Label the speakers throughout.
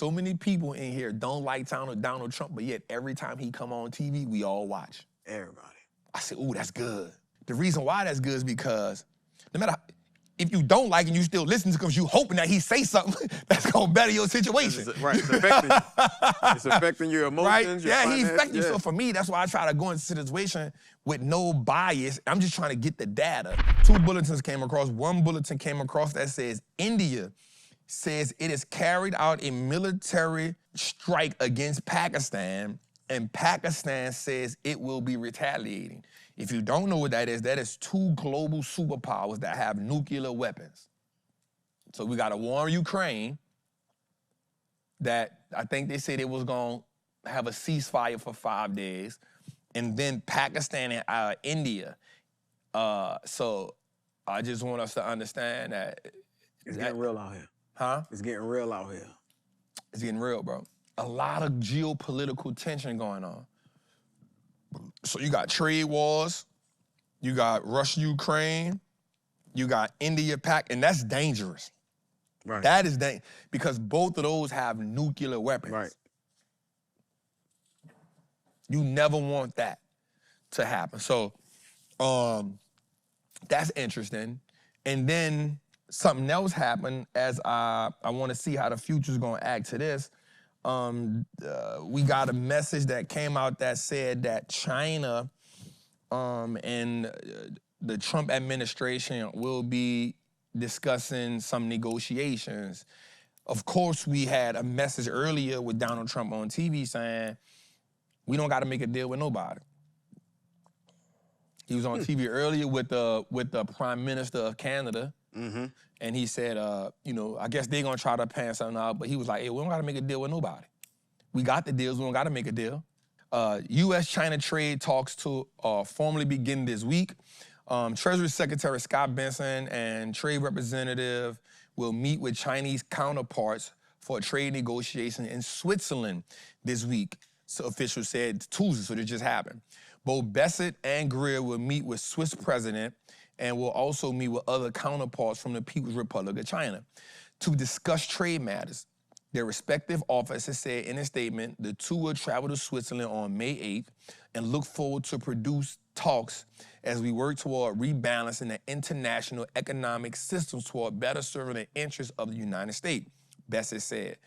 Speaker 1: so many people in here don't like Donald Trump, but yet every time he come on TV, we all watch.
Speaker 2: Everybody.
Speaker 1: I said, ooh, that's good. The reason why that's good is because no matter if you don't like him, you still listen because you hoping that he say something that's gonna better your situation.
Speaker 2: Right, it's affecting you. It's affecting your emotions,
Speaker 1: right?
Speaker 2: your
Speaker 1: Yeah, he's
Speaker 2: finances.
Speaker 1: affecting you. So for me, that's why I try to go into the situation with no bias. I'm just trying to get the data. 2 bulletins came across. 1 bulletin came across that says India says it has carried out a military strike against Pakistan, and Pakistan says it will be retaliating. If you don't know what that is 2 global superpowers that have nuclear weapons. So we got a war in Ukraine that I think they said it was going to have a ceasefire for 5 days, and then Pakistan and India. So I just want us to understand that
Speaker 2: it's getting real out here.
Speaker 1: Huh?
Speaker 2: It's getting real out here.
Speaker 1: It's getting real, bro. A lot of geopolitical tension going on. So you got trade wars, you got Russia-Ukraine, you got India-Pak, and that's dangerous.
Speaker 2: Right.
Speaker 1: That is dangerous because both of those have nuclear weapons.
Speaker 2: Right.
Speaker 1: You never want that to happen. So that's interesting. And then something else happened as I want to see how the future's gonna act to this. We got a message that came out that said that China and the Trump administration will be discussing some negotiations. Of course, we had a message earlier with Donald Trump on TV saying, we don't gotta make a deal with nobody. He was on TV earlier with the Prime Minister of Canada, and he said, I guess they're gonna try to pan something out, but he was like, hey, we don't gotta make a deal with nobody. We got the deals, we don't gotta make a deal. U.S.-China trade talks to formally begin this week. Treasury Secretary Scott Bessent and Trade Representative will meet with Chinese counterparts for a trade negotiation in Switzerland this week, so officials said Tuesday, so this just happened. Both Bessent and Greer will meet with Swiss president and will also meet with other counterparts from the People's Republic of China to discuss trade matters. Their respective offices said in a statement, the two will travel to Switzerland on May 8th and look forward to produce talks as we work toward rebalancing the international economic systems toward better serving the interests of the United States, Bessent said.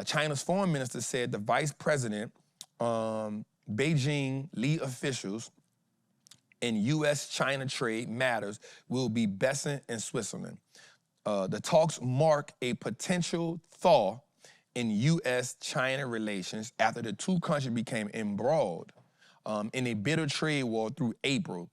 Speaker 1: China's foreign minister said the vice president, Beijing lead officials in U.S.-China trade matters will be Bessent in Switzerland. The talks mark a potential thaw in U.S.-China relations after the two countries became embroiled in a bitter trade war through April.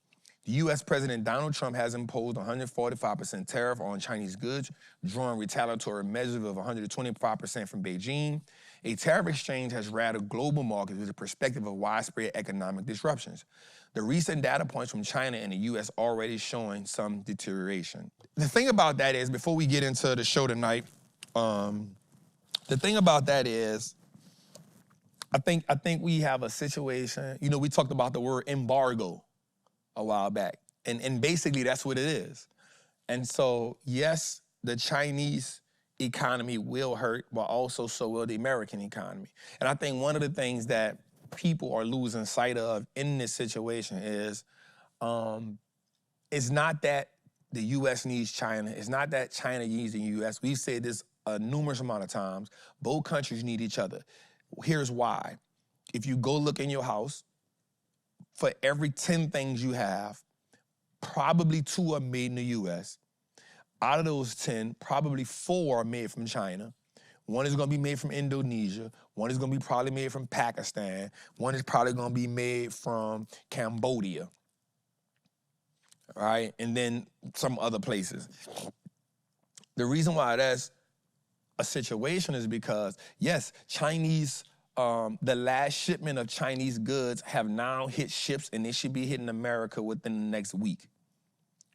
Speaker 1: The U.S. President Donald Trump has imposed a 145% tariff on Chinese goods, drawing retaliatory measures of 125% from Beijing. A tariff exchange has rattled global markets with the perspective of widespread economic disruptions. The recent data points from China and the U.S. already showing some deterioration. The thing about that is, before we get into the show tonight, the thing about that is, I think we have a situation, we talked about the word embargo a while back, and basically that's what it is. And so, yes, the Chinese economy will hurt, but also so will the American economy. And I think one of the things that people are losing sight of in this situation is it's not that the U.S. needs China. It's not that China needs the U.S. We've said this a numerous amount of times. Both countries need each other. Here's why. If you go look in your house, for every 10 things you have, probably 2 are made in the U.S. Out of those 10, probably 4 are made from China. 1 is gonna be made from Indonesia. 1 is gonna be probably made from Pakistan. 1 is probably gonna be made from Cambodia. All right, and then some other places. The reason why that's a situation is because, yes, the last shipment of Chinese goods have now hit ships and they should be hitting America within the next week.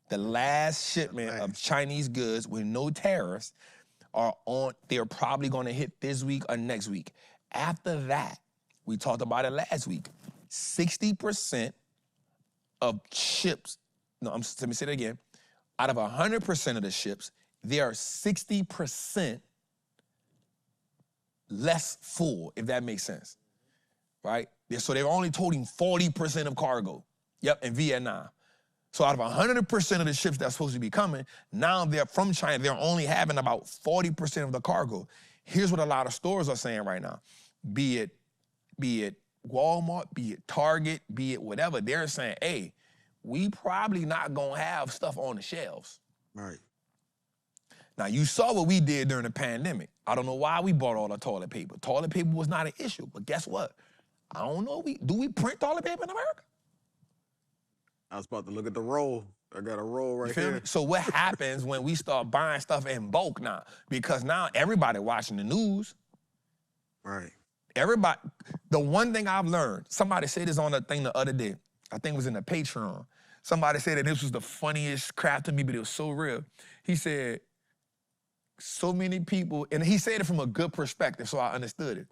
Speaker 1: The last shipment of Chinese goods with no tariffs they're probably gonna hit this week or next week. After that, we talked about it last week, 60% of ships, let me say that again, out of 100% of the ships, there are 60% less full, if that makes sense, right? So they're only toting 40% of cargo, in Vietnam. So out of 100% of the ships that's supposed to be coming, now they're from China, they're only having about 40% of the cargo. Here's what a lot of stores are saying right now, be it Walmart, be it Target, be it whatever, they're saying, hey, we probably not gonna have stuff on the shelves.
Speaker 2: Right.
Speaker 1: Now, you saw what we did during the pandemic. I don't know why we bought all the toilet paper. Toilet paper was not an issue, but guess what? I don't know, do we print toilet paper in America?
Speaker 2: I was about to look at the roll. I got a roll right here.
Speaker 1: So what happens when we start buying stuff in bulk now? Because now everybody watching the news.
Speaker 2: Right.
Speaker 1: Everybody, the one thing I've learned, somebody said this on the thing the other day, I think it was in the Patreon. Somebody said that this was the funniest crap to me, but it was so real. He said, so many people, and he said it from a good perspective, so I understood it.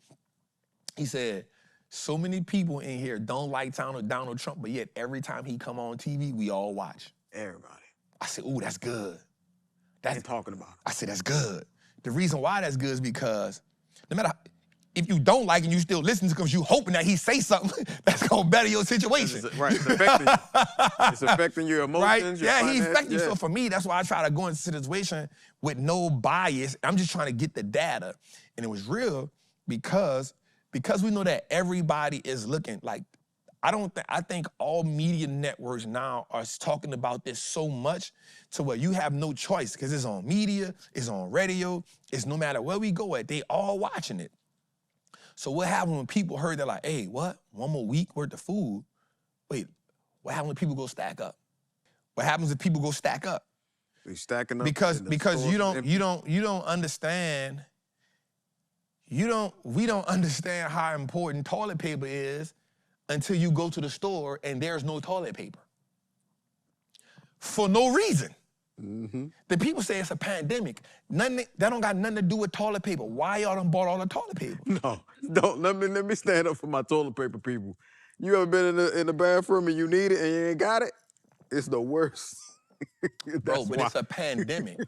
Speaker 1: He said, so many people in here don't like Donald Trump, but yet every time he come on TV, we all watch.
Speaker 2: Everybody.
Speaker 1: I said, ooh, that's good.
Speaker 2: That's talking about it.
Speaker 1: I said, that's good. The reason why that's good is because no matter if you don't like him, you still listen to him because you hoping that he say something that's gonna better your situation.
Speaker 2: Right, it's affecting you. It's affecting your emotions,
Speaker 1: right?
Speaker 2: your
Speaker 1: Yeah,
Speaker 2: finance.
Speaker 1: he affecting you.
Speaker 2: Yeah.
Speaker 1: So for me, that's why I try to go into the situation with no bias. I'm just trying to get the data. And it was real because we know that everybody is looking. Like, I think all media networks now are talking about this so much to where you have no choice because it's on media, it's on radio, it's no matter where we go at, they all watching it. So what happened when people heard that, like, hey, what? 1 more week worth of food? Wait, what happens when people go stack up? What happens if people go stack up?
Speaker 2: They stacking up.
Speaker 1: Because you don't understand. We don't understand how important toilet paper is until you go to the store and there's no toilet paper. For no reason.
Speaker 2: Mm-hmm.
Speaker 1: The people say it's a pandemic. That don't got nothing to do with toilet paper. Why y'all done bought all the toilet paper?
Speaker 2: No, don't. Let me stand up for my toilet paper people. You ever been in the bathroom and you need it and you ain't got it? It's the worst.
Speaker 1: Bro, but it's a pandemic.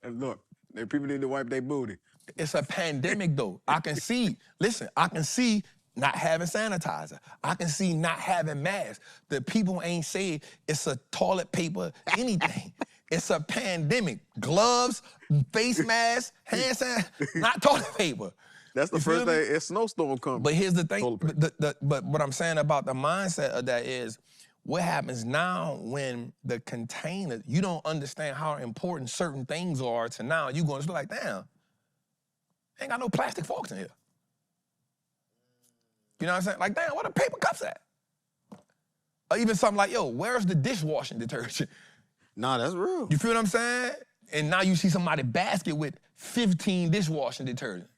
Speaker 2: Look, people need to wipe their booty.
Speaker 1: It's a pandemic, though. I can see not having sanitizer. I can see not having masks. The people ain't saying it's a toilet paper, anything. It's a pandemic. Gloves, face masks, hand sanitizer, not toilet paper.
Speaker 2: That's the first thing. It's snowstorm coming.
Speaker 1: But here's the thing. But what I'm saying about the mindset of that is, what happens now when the container, you don't understand how important certain things are to now, you're going to be like, damn, ain't got no plastic forks in here. You know what I'm saying? Like, damn, where the paper cups at? Or even something like, yo, where's the dishwashing detergent?
Speaker 2: Nah, that's real.
Speaker 1: You feel what I'm saying? And now you see somebody basket with 15 dishwashing detergent.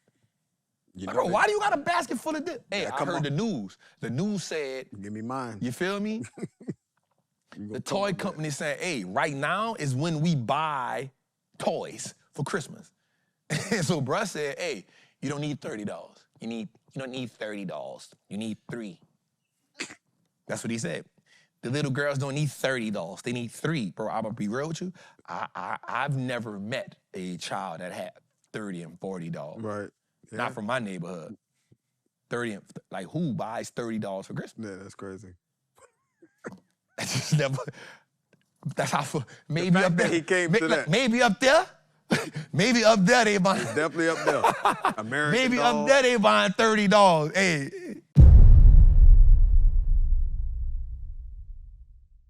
Speaker 1: Like, bro, why do you got a basket full of this? Hey, I heard the news. The news said,
Speaker 2: give me mine.
Speaker 1: You feel me? The toy company said, hey, right now is when we buy toys for Christmas. And so bruh said, hey, you don't need $30. You don't need $30. You need 3. That's what he said. The little girls don't need $30. They need 3. Bro, I'm gonna be real with you. I've never met a child that had $30 and $40.
Speaker 2: Right. Yeah.
Speaker 1: Not from my neighborhood. 30 and, like, who buys $30 for Christmas?
Speaker 2: Yeah, that's crazy.
Speaker 1: I just never. That's how. Maybe up there.
Speaker 2: He came to that.
Speaker 1: Maybe up there. Maybe up there they buying.
Speaker 2: It's definitely up there. American
Speaker 1: Maybe
Speaker 2: dog.
Speaker 1: up there they buying $30. Hey,